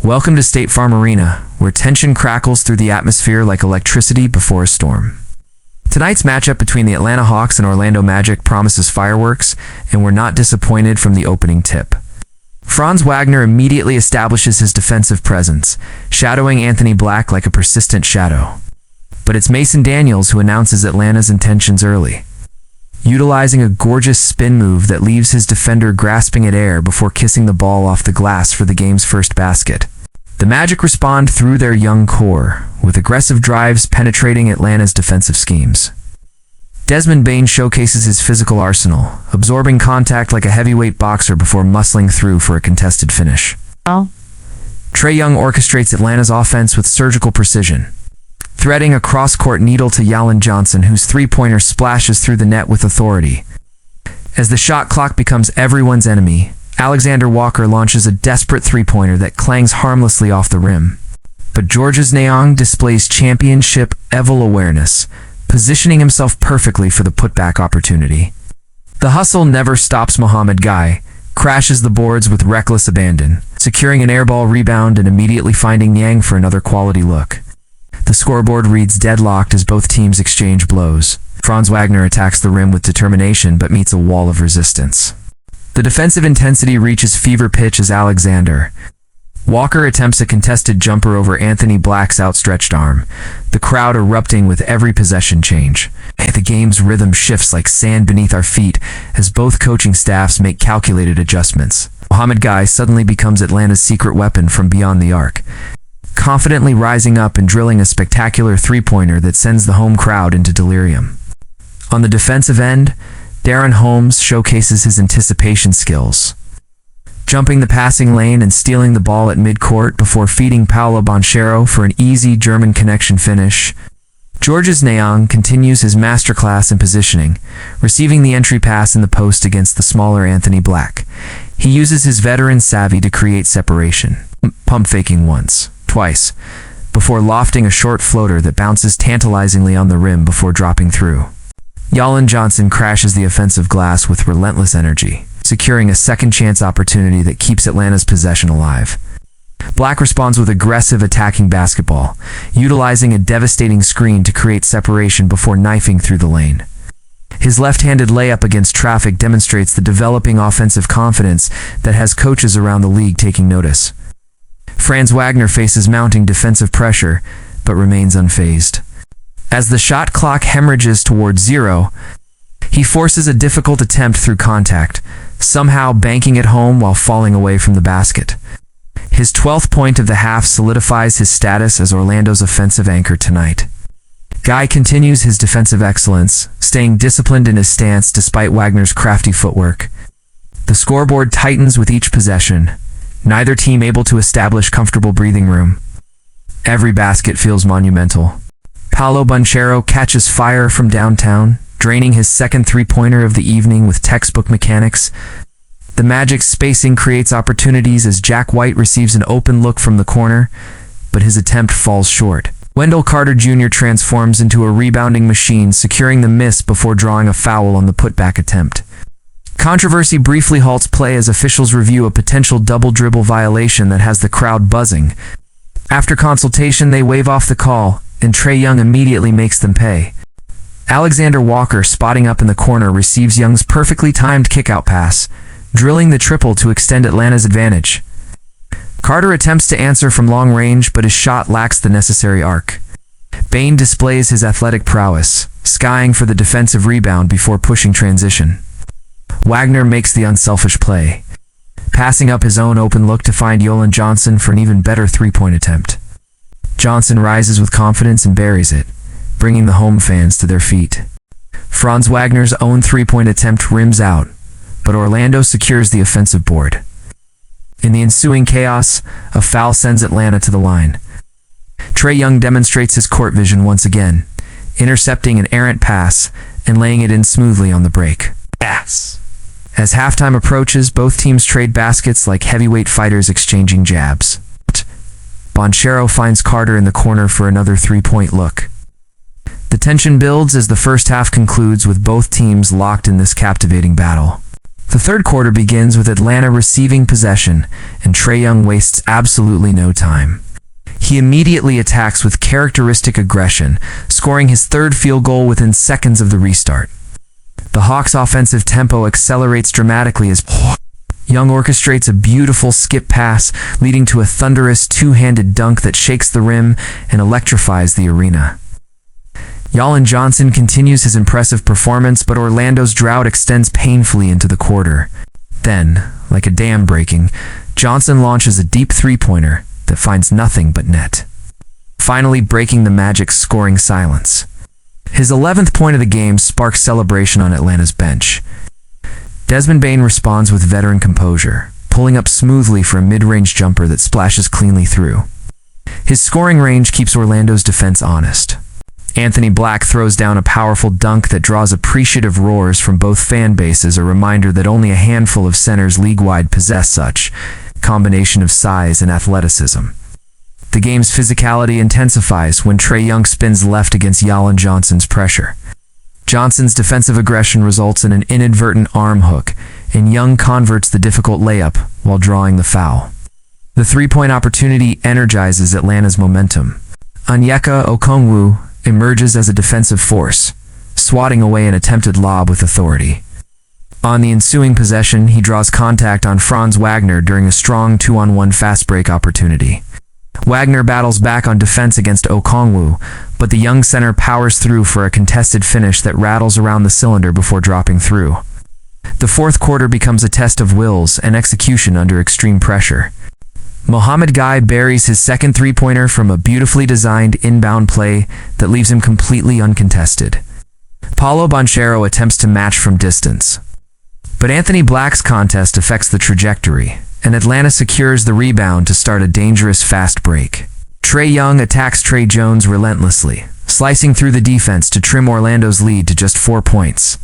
Welcome to State Farm Arena, where tension crackles through the atmosphere like electricity before a storm. Tonight's matchup between the Atlanta Hawks and Orlando Magic promises fireworks, and we're not disappointed from the opening tip. Franz Wagner immediately establishes his defensive presence, shadowing Anthony Black like a persistent shadow. But it's Mason Daniels who announces Atlanta's intentions early, utilizing a gorgeous spin move that leaves his defender grasping at air before kissing the ball off the glass for the game's first basket. The Magic respond through their young core, with aggressive drives penetrating Atlanta's defensive schemes. Desmond Bane showcases his physical arsenal, absorbing contact like a heavyweight boxer before muscling through for a contested finish. Trae Young orchestrates Atlanta's offense with surgical precision, threading a cross-court needle to Jalen Johnson, whose three-pointer splashes through the net with authority. As the shot clock becomes everyone's enemy, Alexander Walker launches a desperate three-pointer that clangs harmlessly off the rim. But Dejounte Murray displays championship-level awareness, positioning himself perfectly for the putback opportunity. The hustle never stops. Mohamed Guy crashes the boards with reckless abandon, securing an airball rebound and immediately finding Yang for another quality look. The scoreboard reads deadlocked as both teams exchange blows. Franz Wagner attacks the rim with determination but meets a wall of resistance. The defensive intensity reaches fever pitch as Alexander Walker attempts a contested jumper over Anthony Black's outstretched arm, the crowd erupting with every possession change. The game's rhythm shifts like sand beneath our feet as both coaching staffs make calculated adjustments. Mohamed Guy suddenly becomes Atlanta's secret weapon from beyond the arc, confidently rising up and drilling a spectacular three-pointer that sends the home crowd into delirium. On the defensive end, Darren Holmes showcases his anticipation skills, jumping the passing lane and stealing the ball at midcourt before feeding Paolo Banchero for an easy German connection finish. Dejounte Murray continues his masterclass in positioning, receiving the entry pass in the post against the smaller Anthony Black. He uses his veteran savvy to create separation, pump faking once, twice, before lofting a short floater that bounces tantalizingly on the rim before dropping through. Jalen Johnson crashes the offensive glass with relentless energy, securing a second-chance opportunity that keeps Atlanta's possession alive. Black responds with aggressive attacking basketball, utilizing a devastating screen to create separation before knifing through the lane. His left-handed layup against traffic demonstrates the developing offensive confidence that has coaches around the league taking notice. Franz Wagner faces mounting defensive pressure, but remains unfazed. As the shot clock hemorrhages towards zero, he forces a difficult attempt through contact, somehow banking it home while falling away from the basket. His 12th point of the half solidifies his status as Orlando's offensive anchor tonight. Guy continues his defensive excellence, staying disciplined in his stance despite Wagner's crafty footwork. The scoreboard tightens with each possession, neither team able to establish comfortable breathing room. Every basket feels monumental. Paolo Banchero catches fire from downtown, draining his second three-pointer of the evening with textbook mechanics. The Magic's spacing creates opportunities as Jack White receives an open look from the corner, but his attempt falls short. Wendell Carter Jr. transforms into a rebounding machine, securing the miss before drawing a foul on the putback attempt. Controversy briefly halts play as officials review a potential double-dribble violation that has the crowd buzzing. After consultation, they wave off the call, and Trae Young immediately makes them pay. Alexander Walker, spotting up in the corner, receives Young's perfectly timed kickout pass, drilling the triple to extend Atlanta's advantage. Carter attempts to answer from long range, but his shot lacks the necessary arc. Bane displays his athletic prowess, skying for the defensive rebound before pushing transition. Wagner makes the unselfish play, passing up his own open look to find Jalen Johnson for an even better three-point attempt. Johnson rises with confidence and buries it, bringing the home fans to their feet. Franz Wagner's own three-point attempt rims out, but Orlando secures the offensive board. In the ensuing chaos, a foul sends Atlanta to the line. Trae Young demonstrates his court vision once again, intercepting an errant pass and laying it in smoothly on the break. As halftime approaches, both teams trade baskets like heavyweight fighters exchanging jabs. Banchero finds Carter in the corner for another three-point look. The tension builds as the first half concludes with both teams locked in this captivating battle. The third quarter begins with Atlanta receiving possession, and Trae Young wastes absolutely no time. He immediately attacks with characteristic aggression, scoring his third field goal within seconds of the restart. The Hawks' offensive tempo accelerates dramatically as Young orchestrates a beautiful skip pass, leading to a thunderous two-handed dunk that shakes the rim and electrifies the arena. Jalen Johnson continues his impressive performance, but Orlando's drought extends painfully into the quarter. Then, like a dam breaking, Johnson launches a deep three-pointer that finds nothing but net, finally breaking the Magic's scoring silence. His 11th point of the game sparks celebration on Atlanta's bench. Desmond Bane responds with veteran composure, pulling up smoothly for a mid-range jumper that splashes cleanly through. His scoring range keeps Orlando's defense honest. Anthony Black throws down a powerful dunk that draws appreciative roars from both fan bases, a reminder that only a handful of centers league-wide possess such combination of size and athleticism. The game's physicality intensifies when Trae Young spins left against Jalen Johnson's pressure. Johnson's defensive aggression results in an inadvertent arm hook, and Young converts the difficult layup while drawing the foul. The three-point opportunity energizes Atlanta's momentum. Onyeka Okongwu emerges as a defensive force, swatting away an attempted lob with authority. On the ensuing possession, he draws contact on Franz Wagner during a strong 2-on-1 fast break opportunity. Wagner battles back on defense against Okongwu, but the young center powers through for a contested finish that rattles around the cylinder before dropping through. The fourth quarter becomes a test of wills and execution under extreme pressure. Mohamed Guy buries his second three-pointer from a beautifully designed inbound play that leaves him completely uncontested. Paolo Banchero attempts to match from distance, but Anthony Black's contest affects the trajectory, and Atlanta secures the rebound to start a dangerous fast break. Trae Young attacks Tre Jones relentlessly, slicing through the defense to trim Orlando's lead to just 4 points.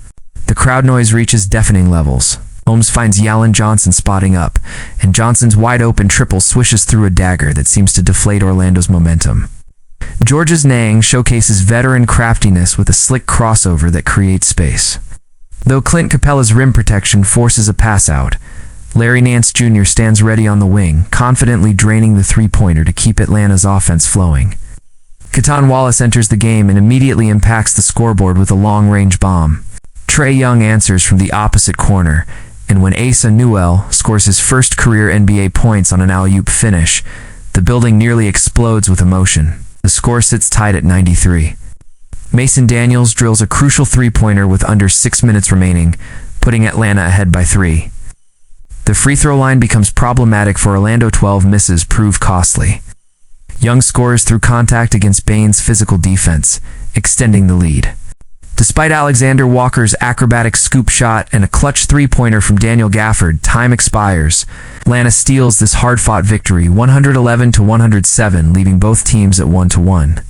The crowd noise reaches deafening levels. Holmes finds Jalen Johnson spotting up, and Johnson's wide-open triple swishes through a dagger that seems to deflate Orlando's momentum. Georges Niang showcases veteran craftiness with a slick crossover that creates space. Though Clint Capella's rim protection forces a pass out, Larry Nance Jr. stands ready on the wing, confidently draining the three-pointer to keep Atlanta's offense flowing. Keaton Wallace enters the game and immediately impacts the scoreboard with a long-range bomb. Trae Young answers from the opposite corner, and when Asa Newell scores his first career NBA points on an alley-oop finish, the building nearly explodes with emotion. The score sits tight at 93. Mason Daniels drills a crucial three-pointer with under 6 minutes remaining, putting Atlanta ahead by 3. The free throw line becomes problematic for Orlando. 12 misses prove costly. Young scores through contact against Bane's physical defense, extending the lead. Despite Alexander Walker's acrobatic scoop shot and a clutch three-pointer from Daniel Gafford, time expires. Atlanta steals this hard-fought victory 111-107, leaving both teams at 1-1.